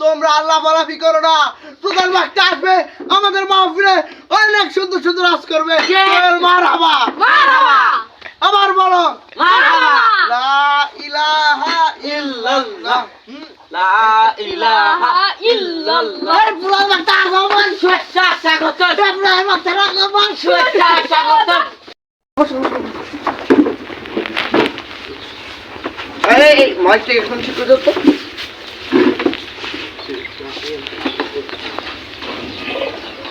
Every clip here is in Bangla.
তোমরা আল্লাহ পালাফি করো না। তোদের বাচ্চা আসবে আমাদের মাহফিলে, অনেক সুন্দর সুন্দর আজ করবে। মারহাবা মারহাবা আবার বলো মারহাবা লা ইলাহা ইল্লাল্লাহ। লা ইলাহা ইল্লাল্লাহ। এই পুরা বাচ্চা আগমন শুভেচ্ছা স্বাগতম ইব্রাহিম বাচ্চার আগমন শুভেচ্ছা স্বাগতম। এই মাইকটা এখন ঠিক করে দাও তো।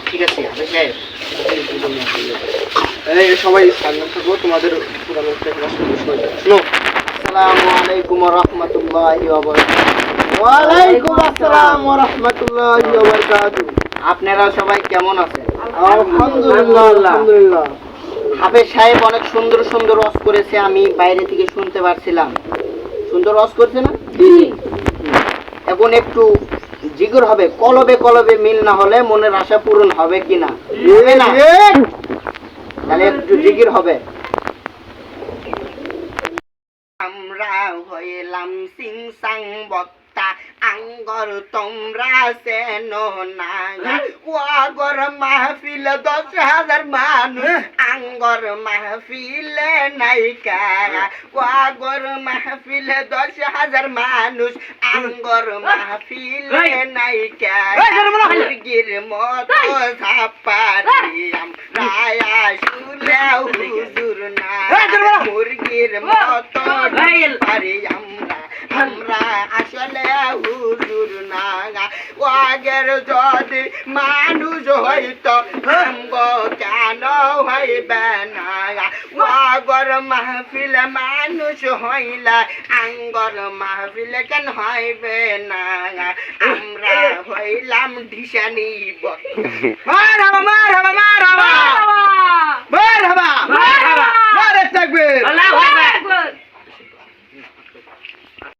ঠিক আছে এই সবাই সামনে থাকবো, তোমাদের পুরানো ক্লাস শুরু হয়ে যাবে। শোনো, আসসালামু আলাইকুম ওয়া রাহমাতুল্লাহি ওয়া বারাকাতুহু। ওয়া আলাইকুম আসসালাম ওয়া রাহমাতুল্লাহি ওয়া বারাকাতুহু। আপনারা সবাই কেমন আছেন? আলহামদুলিল্লাহ আলহামদুলিল্লাহ। হাফেজ সাহেব অনেক সুন্দর সুন্দর ওয়াজ করেছে, আমি বাইরে থেকে শুনতে পারছিলাম। সুন্দর ওয়াজ করছে না? এখন একটু জিগর হবে, কলবে কলবে মিল না হলে মনের আশা পূরণ হবে কিনা? হবে না? তাহলে একটু জিগির হবে। আমরা হইলাম সিং সাং বক্তা, আঙ্গর তোমরা সেনো না। ওয়াগর মাহফিল 10,000 মানুষ, আঙ্গর মাহফিলে নাইকা। ওয়াগর মাহফিল 10,000 মানুষ, আঙ্গর মাহফিলে নাইকা। মুরগির মতো ঝাপারিয়াম রায়া শুলে হুজুর না। মুরগির মতো পারি আমরা আসলে হুজুর না। ওয়াগের যদি মানুষ হইতো আমগো কেন হইবে না? ওয়াগর মাহফিল মানুষ হইলা আঙ্গর মাহফিল কেন হইবে না? আমরা হইলাম ঢিসানি। মারহাবা মারহাবা মারহাবা।